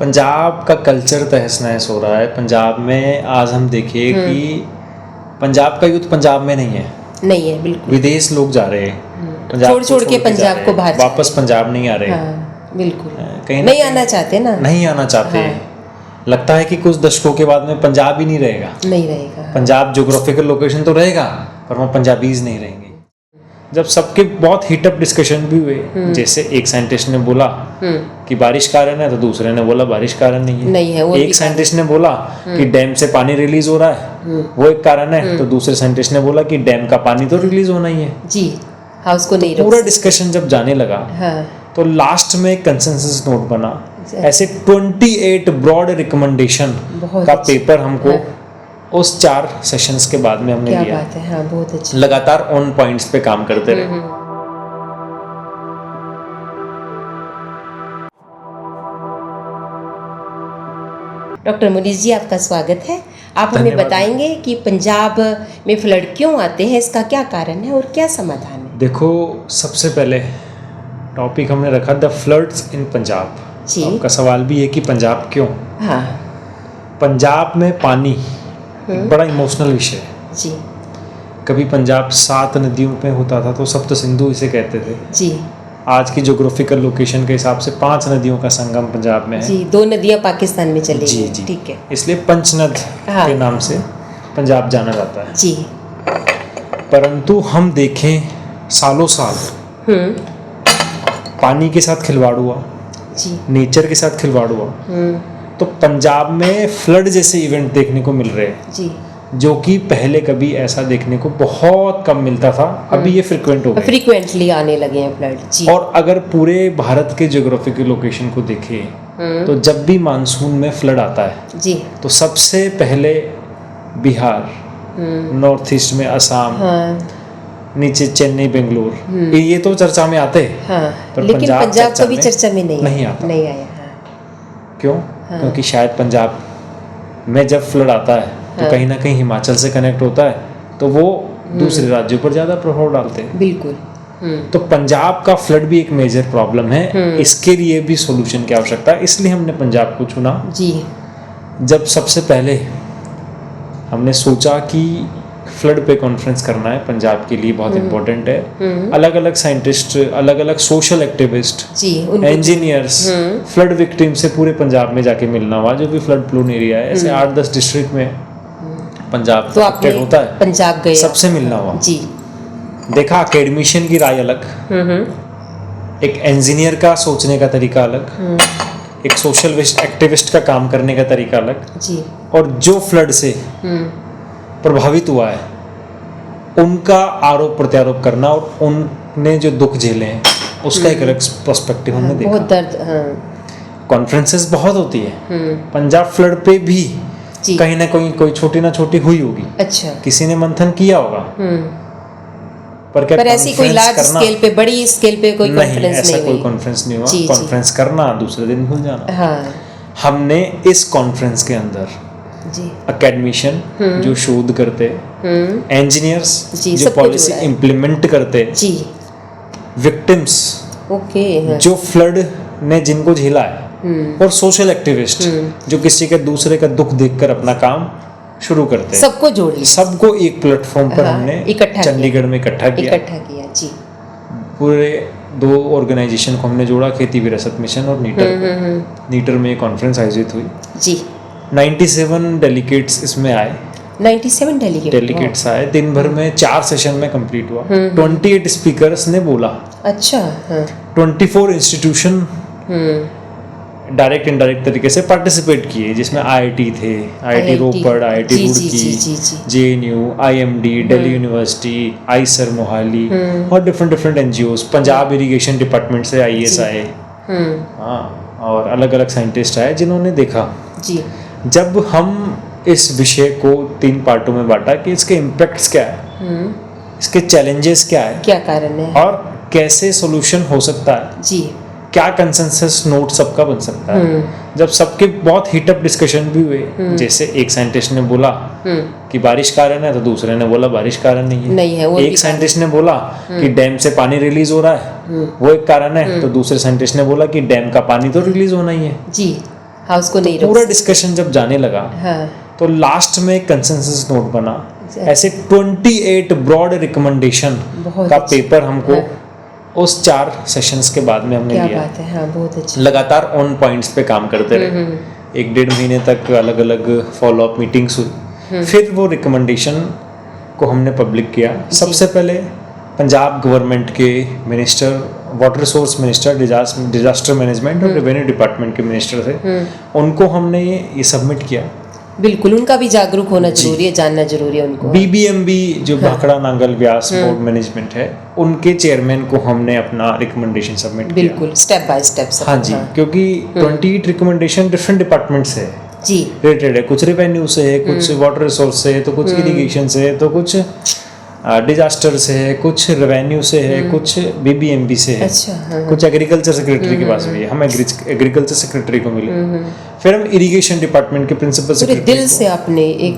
पंजाब का कल्चर तहस नहस हो रहा है। पंजाब में आज हम देखिए कि पंजाब का यूथ पंजाब में नहीं है बिल्कुल। विदेश लोग जा रहे हैं, पंजाब छोड़ छोड़ के पंजाब को बाहर वापस पंजाब नहीं आ रहे। हाँ, बिल्कुल कहीं नहीं आना चाहते ना, नहीं आना चाहते। हाँ। लगता है कि कुछ दशकों के बाद में पंजाब ही नहीं रहेगा। पंजाब ज्योग्राफिकल लोकेशन तो रहेगा पर वहाँ पंजाबीज नहीं रहेंगे। जब सबके बहुत हीटअप डिस्कशन भी हुए, जैसे एक साइंटिस्ट ने बोला कि बारिश कारण है तो दूसरे ने बोला बारिश कारण नहीं है। एक साइंटिस्ट ने बोला कि डैम से पानी रिलीज हो रहा है वो एक कारण है, तो दूसरे साइंटिस्ट ने बोला कि डैम का पानी तो रिलीज होना ही है जी। हाँ, उसको नहीं तो पूरा डिस्कशन जब जाने लगा तो लास्ट में कंसेंसस नोट बना। ऐसे 28 ब्रॉड रिकमेंडेशन का पेपर हमको उस 4 सेशंस के बाद में हमने लिया। बात है, हाँ, बहुत अच्छा। लगातार ऑन पॉइंट्स पे काम करते रहे। डॉक्टर मुनीष जी, आपका स्वागत है। आप हमें बताएंगे कि पंजाब में फ्लड क्यों आते हैं, इसका क्या कारण है और क्या समाधान है? देखो, सबसे पहले टॉपिक हमने रखा द फ्लड्स इन पंजाब। आपका सवाल भी है कि पंजाब क्यों? हाँ। पंजाब में पानी एक बड़ा इमोशनल विषय है जी। कभी पंजाब 7 नदियों पे होता था तो सप्त सिंधु इसे कहते थे जी। आज की ज्योग्राफिकल लोकेशन के हिसाब से 5 नदियों का संगम पंजाब में है जी। 2 नदियां पाकिस्तान में चली जी गई। जी, ठीक है। इसलिए पंचनद के नाम से पंजाब जाना जाता है जी। परंतु हम देखें सालों साल पानी के साथ खिलवाड़ हुआ जी, नेचर के साथ खिलवाड़ हुआ तो पंजाब में फ्लड जैसे इवेंट देखने को मिल रहे हैं जी, जो कि पहले कभी ऐसा देखने को बहुत कम मिलता था। अभी ये फ्रिक्वेंट हो गए, फ्रीक्वेंटली आने लगे हैं फ्लड जी। और अगर पूरे भारत के ज्योग्राफिकल लोकेशन को देखें तो जब भी मानसून में फ्लड आता है जी तो सबसे पहले बिहार, नॉर्थ ईस्ट में असम, नीचे चेन्नई, बेंगलोर, ये तो चर्चा में आते हैं। पर लेकिन पंजाब कभी चर्चा में नहीं आता। नहीं आया। क्यों? क्योंकि शायद पंजाब में जब फ्लड आता है तो कहीं ना कहीं हिमाचल से कनेक्ट होता है तो वो दूसरे राज्यों पर ज़्यादा प्रभाव डालते हैं। बिल्कुल। तो पंजाब का फ्लड भी एक मेजर प्रॉब्लम है। इसके लिए भी सॉल्यूशन की आवश्यकता है, इसलिए हमने पंजाब को चुना जी। जब सबसे पहले हमने सोचा कि फ्लड पे कॉन्फ्रेंस करना है, पंजाब के लिए बहुत इम्पोर्टेंट है। अलग अलग साइंटिस्ट, अलग अलग social activist, engineers, flood victim से पूरे पंजाब में जाके मिलना हुआ, जो भी फ्लड प्रोन एरिया है। ऐसे 8-10 डिस्ट्रिक्ट में पंजाब तो आपने होता है, पंजाब गए, सबसे मिलना हुआ जी। देखा अकेडमिशियन की राय अलग, एक इंजीनियर का सोचने का तरीका अलग, एक सोशल एक्टिविस्ट का काम करने का तरीका अलग जी, और जो फ्लड से प्रभावित हुआ है उनका आरोप प्रत्यारोप करना और उनने जो दुख झेले हैं उसका एक अलग पर्सपेक्टिव हमने देखा। बहुत दर्द। कॉन्फ्रेंसेस बहुत होती है पंजाब फ्लड पे भी, कहीं ना कहीं कोई छोटी ना छोटी हुई होगी। अच्छा। किसी ने मंथन किया होगा पर ऐसी कोई लार्ज स्केल पे, बड़ी स्केल पे कोई कॉन्फ्रेंस ऐसा कोई कॉन्फ्रेंस नहीं हुआ। कॉन्फ्रेंस करना, दूसरे दिन भूल जाना। हमने इस कॉन्फ्रेंस के अंदर अकेडमिशियन जो शोध करते, इंजीनियर्स जो पॉलिसी इम्प्लीमेंट करते, विक्टिम्स जो फ्लड ने जिनको झेला है, और सोशल एक्टिविस्ट जो किसी के दूसरे का दुख देखकर अपना काम शुरू करते हैं। सबको जोड़ लिया, सबको एक प्लेटफॉर्म पर हमने चंडीगढ़ में इकट्ठा किया जी। पूरे 2 ऑर्गेनाइजेशन को हमने जोड़ा, खेती विरासत मिशन और नीटर में कॉन्फ्रेंस आयोजित हुई जी। 97 डेलीगेट्स इसमें आए। 97 डेलीगेट्स आए। दिन भर में 4 सेशन में कंप्लीट हुआ। 28 स्पीकर्स ने बोला। अच्छा। 24 इंस्टीट्यूशन डायरेक्ट इनडायरेक्ट तरीके से पार्टिसिपेट किए, जिसमें IIT थे, IIT Ropar, IIT Roorkee, JNU, IMD, Delhi university, IISER Mohali और different NGOs, Punjab irrigation department से IAS आए, और अलग अलग साइंटिस्ट आए जिन्होंने देखा जी। जब हम इस विषय को 3 पार्टों में बांटा कि इसके इम्पैक्ट्स क्या है, इसके चैलेंजेस क्या है, क्या कारण है, और कैसे सॉल्यूशन हो सकता है जी, क्या कंसेंसस नोट सबका बन सकता है। जब सबके बहुत हीटअप डिस्कशन भी हुए, जैसे एक साइंटिस्ट ने बोला कि बारिश कारण है तो दूसरे ने बोला बारिश कारण नहीं है। एक साइंटिस्ट ने बोला कि डैम से पानी रिलीज हो रहा है वो एक कारण है, तो दूसरे साइंटिस्ट ने बोला कि डैम का पानी तो रिलीज होना ही है जी। हाँ, उसको नहीं तो पूरा डिस्कशन जब जाने लगा तो लास्ट में कंसेंसस नोट बना, ऐसे 28 ब्रॉड रिकमेंडेशन का पेपर हमको उस 4 सेशंस के बाद में हमने लिया। बात है, हाँ, बहुत अच्छा। लगातार ऑन पॉइंट्स पे काम करते रहे, 1-1.5 महीने तक अलग अलग फॉलोअप मीटिंग्स हुई, फिर वो रिकमेंडेशन को हमने पब्लिक किया। सबसे पहले पंजाब गवर्नमेंट के minister, water resource minister, disaster management और रेवेन्यू डिपार्टमेंट के मिनिस्टर थे, उनको हमने ये सबमिट किया। बिल्कुल, उनका भी जागरूक होना जरूरी है, जानना जरूरी है उनको। BBMB जो भाखड़ा नांगल व्यास बोर्ड मैनेजमेंट है, उनके चेयरमैन को हमने अपना रिकमेंडेशन सबमिट किया। बिल्कुल, स्टेप बाय स्टेप सब। हाँ जी, क्योंकि 28 रिकमेंडेशन डिफरेंट डिपार्टमेंट से जी रिलेटेड है। कुछ रेवेन्यू से है, कुछ वाटर रिसोर्स से है, तो कुछ इरिगेशन से है, तो कुछ डिजास्टर से है, कुछ रेवेन्यू से है, कुछ BBMB से है। अच्छा, हाँ। कुछ एग्रीकल्चर सेक्रेटरी के पास भी है, हम एग्रीकल्चर सेक्रेटरी को मिले। फिर हम इरिगेशन डिपार्टमेंट के प्रिंसिपल सेक्रेटरी दिल से आपने एक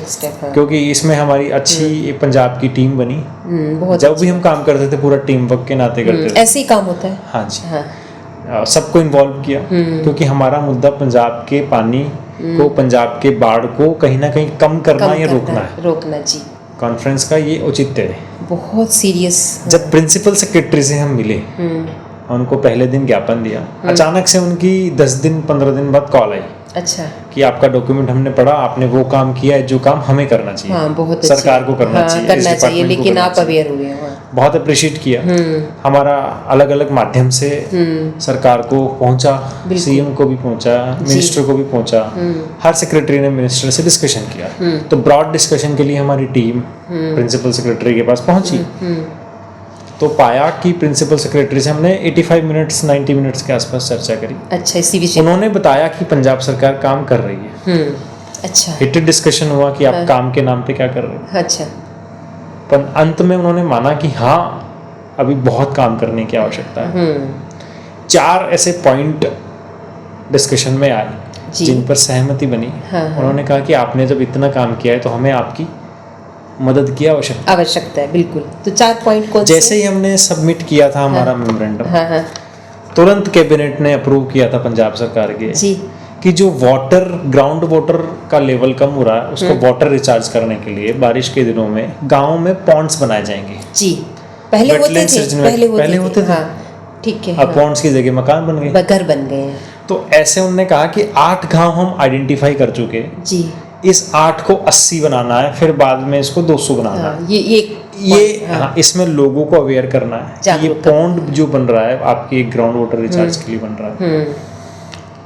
स्टेप, क्योंकि इसमें हमारी अच्छी पंजाब की टीम बनी। बहुत जब भी हम काम करते थे पूरा टीम वर्क के नाते करते थे। ऐसे ही काम होता है। हाँ जी, सबको इन्वॉल्व किया, क्योंकि हमारा मुद्दा पंजाब के पानी को, पंजाब के बाढ़ को कहीं ना कहीं कम करना या रोकना जी। कॉन्फ्रेंस का ये औचित्य है, बहुत सीरियस। जब प्रिंसिपल सेक्रेटरी से हम मिले, उनको पहले दिन ज्ञापन दिया, अचानक से उनकी 10 दिन 15 दिन बाद कॉल आई। अच्छा, कि आपका डॉक्यूमेंट हमने पढ़ा, आपने वो काम किया है जो काम हमें करना चाहिए। हाँ, बहुत सरकार को करना चाहिए, लेकिन आप अवेयर हुए हैं। बहुत अप्रिशिएट किया। हमारा अलग अलग माध्यम से सरकार को पहुंचा, CM को भी पहुंचा, मिनिस्टर को भी पहुंचा, हर सेक्रेटरी ने मिनिस्टर से डिस्कशन किया। तो ब्रॉड डिस्कशन के लिए हमारी टीम प्रिंसिपल सेक्रेटरी के पास पहुंची, तो पाया कि प्रिंसिपल सेक्रेटरी से हमने 85 मिनट्स 90 मिनट्स के आसपास चर्चा करी। अच्छा, इसी विषय उन्होंने बताया कि पंजाब सरकार काम कर रही है। अच्छा, हिटेड डिस्कशन हुआ कि आप काम के नाम पे क्या कर रहे हैं। अच्छा, पर अंत में उन्होंने माना कि हाँ, अभी बहुत काम करने की आवश्यकता है। 4 ऐसे पॉइंट डिस्कशन में आए जिन पर सहमति बनी। उन्होंने कहा कि आपने जब इतना काम किया है तो हमें आपकी मदद की आवश्यकता है। बिल्कुल, तो 4 पॉइंट कौन से? जैसे ही हमने सबमिट किया था हमारा मेमोरेंडम, तुरंत कैबिनेट ने अप्रूव किया था पंजाब सरकार के जी कि जो वाटर, ग्राउंड वाटर का लेवल कम हो रहा है, उसको वाटर रिचार्ज करने के लिए बारिश के दिनों में गाँव में पॉन्ड्स बनाए जाएंगे। जी, पहले होते थे। ठीक है। अब पॉन्ड्स की जगह मकान बन गए, घर बन गए हैं। तो ऐसे उन्होंने कहा कि 8 गांव हम आइडेंटिफाई कर चुके जी, इस 8 को 80 बनाना है, फिर बाद में इसको 200 बनाना है। ये इसमें लोगों को अवेयर करना है कि ये पॉन्ड जो बन रहा है आपके एक ग्राउंड वाटर रिचार्ज के लिए बन रहा है,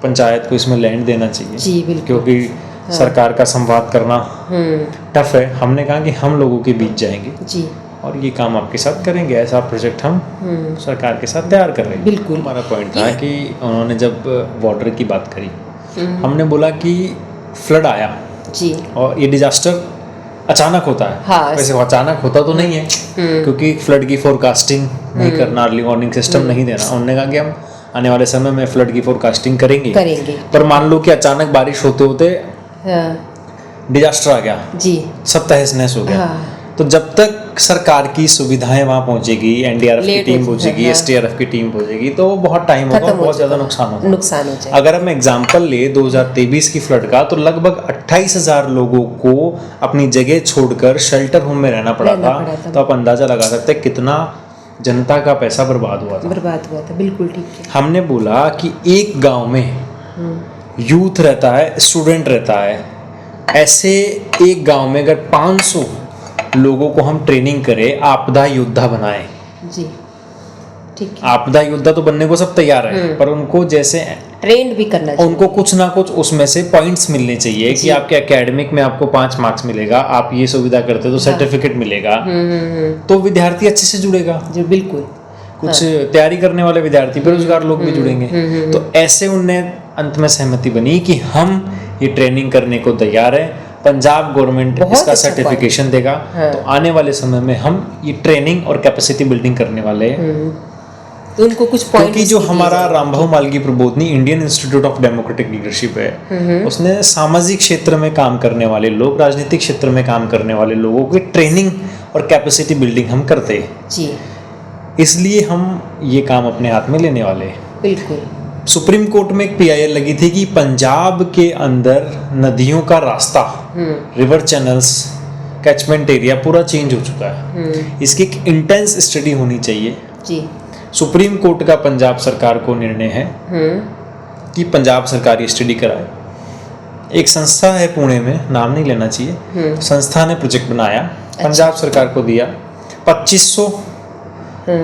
पंचायत को इसमें लैंड देना चाहिए जी, बिल्कुल। क्योंकि सरकार का संवाद करना टफ है। हमने कहा कि हम लोगों के बीच जाएंगे जी, और ये काम आपके साथ करेंगे, ऐसा प्रोजेक्ट हम सरकार के साथ तैयार कर रहे हैं। बिल्कुल, हमारा पॉइंट था कि उन्होंने जब वाटर की बात करी, हमने बोला कि फ्लड आया जी, और ये डिजास्टर अचानक होता है। हाँ, वैसे अचानक होता तो नहीं है, क्योंकि फ्लड की फोरकास्टिंग नहीं करना, अर्ली वार्निंग सिस्टम नहीं देना। उन्होंने कहा कि हम आने वाले समय में फ्लड की फोरकास्टिंग करेंगे। पर मान लो कि अचानक बारिश होते होते डिजास्टर आ गया जी, सब तहस नहस हो गया। तो जब तक सरकार की सुविधाएं वहां पहुंचेगी, NDRF की टीम पहुंचेगी, STRF की टीम पहुंचेगी, तो बहुत टाइम होगा, बहुत ज्यादा नुकसान हो जाएगा। अगर हम एग्जांपल ले 2023 की फ्लड का, तो लगभग 28,000 लोगों को अपनी जगह छोड़कर शेल्टर होम में रहना पड़ा था। तो आप अंदाजा लगा सकते हैं कितना जनता का पैसा बर्बाद हुआ था। बिल्कुल ठीक है। हमने बोला कि एक गांव में यूथ रहता है, स्टूडेंट रहता है, ऐसे एक गांव में अगर 500 लोगों को हम ट्रेनिंग करें, आपदा योद्धा बनाएं जी, ठीक है। आपदा योद्धा तो बनने को सब तैयार है, पर उनको जैसे ट्रेंड भी करना चाहिए, उनको कुछ ना कुछ उसमें से पॉइंट्स मिलने चाहिए कि आपके एकेडमिक में आपको 5 मार्क्स मिलेगा, आप ये सुविधा करते तो सर्टिफिकेट मिलेगा, तो विद्यार्थी अच्छे से जुड़ेगा जी। बिल्कुल, कुछ तैयारी करने वाले विद्यार्थी, बेरोजगार लोग भी जुड़ेंगे। तो ऐसे उनने अंत में सहमति बनी कि हम ये ट्रेनिंग करने को तैयार है, पंजाब गवर्नमेंट इसका सर्टिफिकेशन देगा। तो आने वाले समय में हम ये ट्रेनिंग और कैपेसिटी बिल्डिंग करने वाले हैं। तो उनको कुछ पॉइंट्स, क्योंकि जो हमारा Rambhau Mhalgi Prabodhini Indian institute of democratic leadership है, उसने सामाजिक क्षेत्र में काम करने वाले लोग, राजनीतिक क्षेत्र में काम करने वाले लोगों की ट्रेनिंग और कैपेसिटी बिल्डिंग हम करते हैं जी। इसलिए हम ये काम अपने हाथ में लेने वाले हैं। बिल्कुल, सुप्रीम कोर्ट में एक PIL लगी थी कि पंजाब के अंदर नदियों का रास्ता, रिवर चैनल्स, कैचमेंट एरिया पूरा चेंज हो चुका है। इसकी एक इंटेंस स्टडी होनी चाहिए जी। सुप्रीम कोर्ट का पंजाब सरकार को निर्णय है कि पंजाब सरकार ये स्टडी कराए। एक संस्था है पुणे में, नाम नहीं लेना चाहिए, संस्था ने प्रोजेक्ट बनाया, पंजाब सरकार को दिया। 2500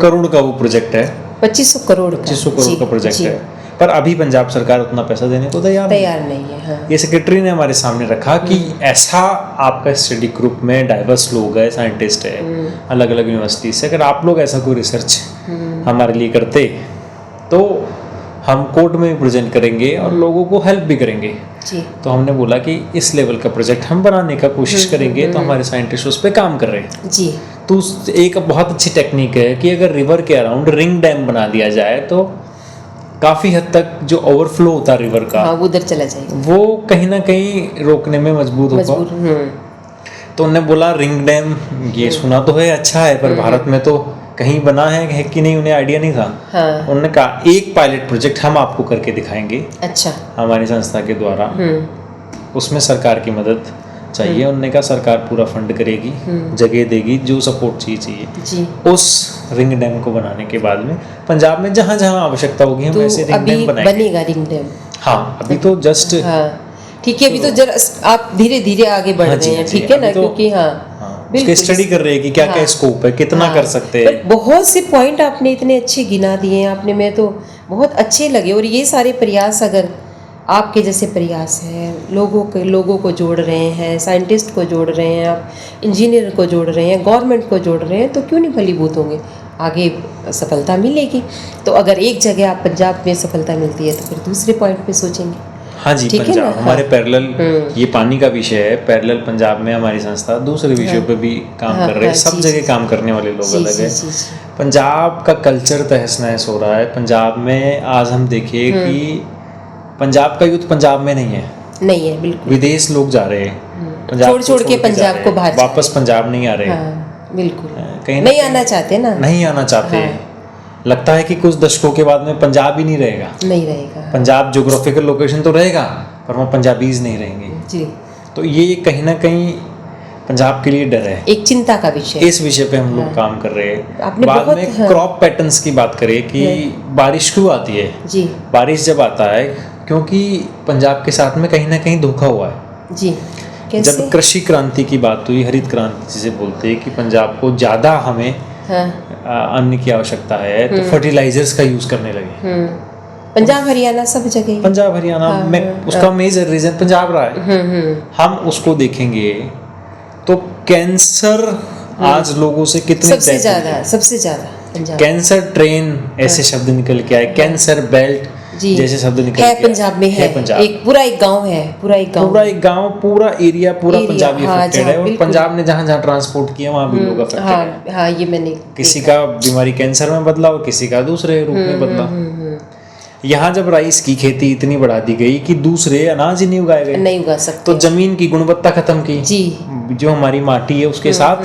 करोड़ का वो प्रोजेक्ट है। 2500 करोड़ 2500 करोड़ का प्रोजेक्ट है, पर अभी पंजाब सरकार उतना पैसा देने को तैयार नहीं है। हाँ। ये सेक्रेटरी ने हमारे सामने रखा कि ऐसा आपका स्टडी ग्रुप में डाइवर्स लोग है, साइंटिस्ट है, अलग अलग यूनिवर्सिटी से, अगर आप लोग ऐसा कोई रिसर्च हमारे लिए करते तो हम कोर्ट में भी प्रेजेंट करेंगे और लोगों को हेल्प भी करेंगे जी। तो हमने बोला कि इस लेवल का प्रोजेक्ट हम बनाने का कोशिश करेंगे। तो हमारे साइंटिस्ट उस पर काम कर रहे हैं जी। तो एक बहुत अच्छी टेक्निक है कि अगर रिवर के अराउंड रिंग डैम बना दिया जाए तो काफ़ी हद तक जो ओवरफ्लो होता है रिवर का, हाँ, वो उधर चला जाएगा, वो कहीं ना कहीं रोकने में मजबूत होगा। तो उन्होंने बोला रिंग डैम, ये सुना तो है अच्छा है, पर भारत में तो कहीं बना है कि नहीं, उन्हें आइडिया नहीं था। हाँ। उन्होंने कहा एक पायलट प्रोजेक्ट हम आपको करके दिखाएंगे, अच्छा, हमारी संस्था के द्वारा, उसमें सरकार की मदद चाहिए। उन्होंने कहा सरकार पूरा फंड करेगी, जगह देगी, जो सपोर्ट चाहिए जी। उस रिंग डैम को बनाने के बाद में पंजाब में जहाँ जहाँ आवश्यकता होगी हम ऐसे रिंग डैम बनाएंगे। बनेगा रिंग डैम? हाँ, अभी तो जस्ट, हाँ ठीक है, अभी तो जरा आप धीरे धीरे आगे बढ़ रहे हैं, ठीक है ना, क्योंकि उसकी स्टडी कर रहे हैं कि क्या क्या स्कोप है, कितना कर सकते हैं। बहुत से पॉइंट आपने इतने अच्छे गिना दिए हैं आपने, मैं तो बहुत अच्छे लगे। और ये सारे प्रयास, अगर आपके जैसे प्रयास है, लोगों को जोड़ रहे हैं, साइंटिस्ट को जोड़ रहे हैं, आप इंजीनियर को जोड़ रहे हैं, गवर्नमेंट को जोड़ रहे हैं, तो क्यों नहीं फलीभूत होंगे, आगे सफलता मिलेगी। तो अगर एक जगह आप पंजाब में सफलता मिलती है तो फिर दूसरे पॉइंट पे सोचेंगे। हाँ जी, पंजाब हमारे पैरेलल, ये पानी का विषय है, पैरेलल पंजाब में हमारी संस्था दूसरे विषयों पे भी काम कर रहे हैं। सब जगह काम करने वाले लोग अलग हैं। पंजाब का कल्चर तहस नहस हो रहा है। पंजाब में आज हम देखिए कि पंजाब का यूथ पंजाब में नहीं है, बिल्कुल। विदेश लोग जा रहे हैं, पंजाब छोड़ के पंजाब को बाहर, वापस पंजाब नहीं आ रहे, बिल्कुल कहीं नहीं आना चाहते ना, नहीं आना चाहते। लगता है कि कुछ दशकों के बाद में पंजाब ही नहीं रहेगा। पंजाब ज्योग्राफिकल लोकेशन तो रहेगा, पर वहाँ पंजाबीज नहीं रहेंगे जी। तो ये कहीं ना कहीं पंजाब के लिए डर है, एक चिंता का विषय। इस विषय पे हम लोग काम कर रहे हैं। बाद में क्रॉप पैटर्न्स की बात करें कि बारिश क्यों आती है जी। बारिश जब आता है क्योंकि पंजाब के साथ में कहीं ना कहीं धोखा हुआ है जी। कैसे? जब कृषि क्रांति की बात हुई, हरित क्रांति जिसे बोलते हैं, कि पंजाब को ज़्यादा हमें अन्न की आवश्यकता है, तो फर्टिलाइजर्स का यूज़ करने लगे। पंजाब हरियाणा सब जगह, पंजाब हरियाणा में उसका मेजर रीजन पंजाब रहा है। हम उसको देखेंगे तो कैंसर आज लोगों से कितने सबसे ज़्यादा पंजाब, कैंसर ट्रेन ऐसे शब्द निकल के आए, कैंसर बेल्ट जैसे शब्द निकल है, पंजाब में है, एक पूरा एक गांव है, पूरा एक गांव, पूरा एरिया, पूरा पंजाबी अफेक्टेड है। और पंजाब ने जहाँ जहाँ ट्रांसपोर्ट किया वहाँ भी लोग अफेक्टेड है। ये मैंने, किसी का बीमारी कैंसर में बदला और किसी का दूसरे रूप में बदला। यहाँ जब राइस की खेती इतनी बढ़ा दी गई कि दूसरे अनाज ही नहीं उगाए गए, नहीं उगा सकते, तो जमीन की गुणवत्ता खत्म की जी। जो हमारी माटी है उसके साथ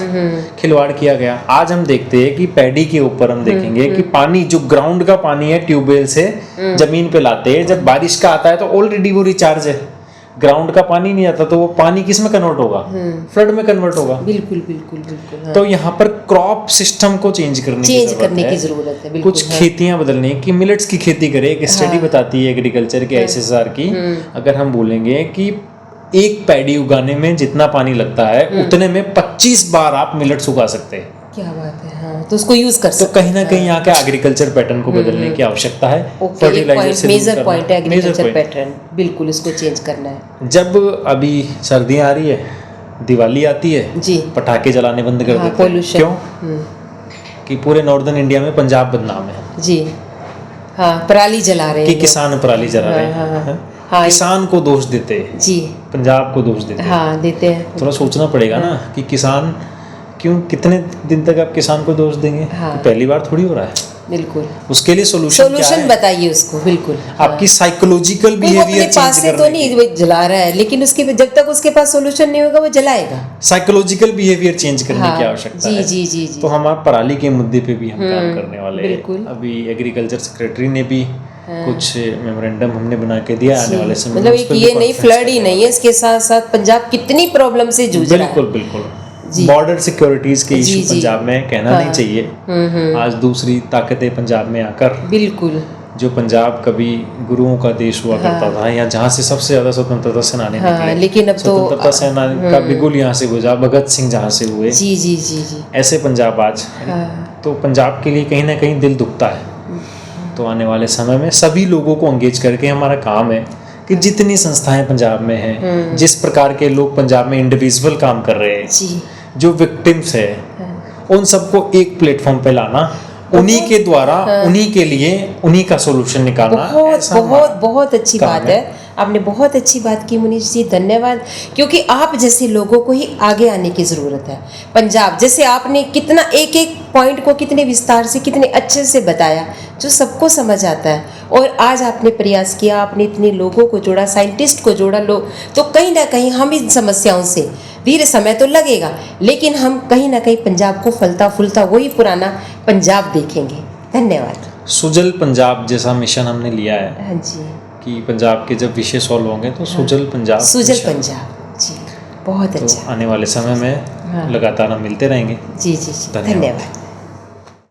खिलवाड़ किया गया। आज हम देखते हैं कि पैडी के ऊपर हम देखेंगे कि पानी, जो ग्राउंड का पानी है, ट्यूबवेल से जमीन पे लाते हैं, जब बारिश का आता है तो ऑलरेडी वो रिचार्ज है। ग्राउंड का पानी नहीं आता तो वो पानी किस में कन्वर्ट होगा? फ्लड में कन्वर्ट होगा। बिल्कुल। तो यहाँ पर क्रॉप सिस्टम को चेंज करने की जरूरत है। कुछ खेतियां बदलने की, मिलेट्स की खेती करें। एक स्टडी बताती है एग्रीकल्चर के SSR की, अगर हम बोलेंगे कि एक पैडी उगाने में जितना पानी लगता है उतने में 25 बार आप मिलेट्स उगा सकते हैं। क्या बात है। हाँ, तो उसको यूज कर सकते हैं। तो कहीं ना कहीं यहाँ के एग्रीकल्चर पैटर्न को बदलने की आवश्यकता है। फर्टिलाइजर से मेजर पॉइंट है एग्रीकल्चर पैटर्न, बिल्कुल उसको चेंज करना है। जब अभी सर्दियाँ आ रही है, दिवाली आती है जी, पटाखे जलाने बंद कर देते हैं। क्यों? कि पूरे नॉर्दर्न इंडिया में पंजाब बदनाम है जी। हाँ, पराली जला रहे हैं कि किसान पराली जला रहे हैं। किसान को दोष देते जी, पंजाब को दोष देते हैं। थोड़ा सोचना पड़ेगा ना कि किसान क्यों, कितने दिन तक आप किसान को दोष देंगे? पहली बार थोड़ी हो रहा है। बिल्कुल, उसके लिए सोल्यूशन बताइए उसको। बिल्कुल, आपकी साइकोलॉजिकल बिहेवियर चेंज करने तो नहीं जला रहा है, लेकिन उसके जब तक उसके पास सोल्यूशन नहीं होगा वो जलाएगा। साइकोलॉजिकल बिहेवियर चेंज करने की आवश्यकता है जी। तो हम आप पराली के मुद्दे पे भी हम काम करने वाले हैं। अभी एग्रीकल्चर सेक्रेटरी ने भी कुछ मेमोरेंडम हमने बना के दिया आने वाले समय में मतलब उस एक पे भी ये नहीं conference फ्लड ही नहीं है, इसके साथ साथ पंजाब कितनी प्रॉब्लम से जूझ रहा है। बिल्कुल बिल्कुल जी। बॉर्डर सिक्योरिटीज के जी, इशू जी। पंजाब में कहना नहीं चाहिए। आज दूसरी ताकतें पंजाब में आकर, बिल्कुल जो पंजाब कभी गुरुओं का देश हुआ करता था, या जहाँ से सबसे ज्यादा स्वतंत्रता सेनानी निकले, लेकिन अब तो स्वतंत्रता सेनानी का बिगुल यहाँ से गुजरा, भगत सिंह जहाँ से हुए, जी जी जी जी ऐसे पंजाब आज है। तो पंजाब के लिए कहीं ना कहीं दिल दुखता है। तो आने वाले समय में सभी लोगों को एंगेज करके हमारा काम है कि जितनी संस्थाएं पंजाब में हैं, जिस प्रकार के लोग पंजाब में इंडिविजुअल काम कर रहे हैं, जी जो विक्टिम्स है, उन सबको एक प्लेटफॉर्म पे लाना, उन्हीं के द्वारा उन्हीं के लिए उन्हीं का सॉल्यूशन निकालना। बहुत ऐसा बहुत बहुत अच्छी काम बात है। आपने बहुत अच्छी बात की मुनीश जी, धन्यवाद। क्योंकि आप जैसे लोगों को ही आगे आने की ज़रूरत है। पंजाब जैसे आपने कितना एक एक पॉइंट को कितने विस्तार से, कितने अच्छे से बताया, जो सबको समझ आता है। और आज आपने प्रयास किया, आपने इतने लोगों को जोड़ा, साइंटिस्ट को जोड़ा, तो कहीं ना कहीं हम इन समस्याओं से, धीरे समय तो लगेगा, लेकिन हम कहीं ना कहीं पंजाब को फलता फूलता वही पुराना पंजाब देखेंगे। धन्यवाद। सुजल पंजाब जैसा मिशन हमने लिया है हाँ जी, कि पंजाब के जब विषय सॉल्व होंगे तो सुजल पंजाब सुजल मिशन। पंजाब जी, बहुत तो अच्छा। आने वाले समय में लगातार हम मिलते रहेंगे। जी जी जी, धन्यवाद। धन्यवाद।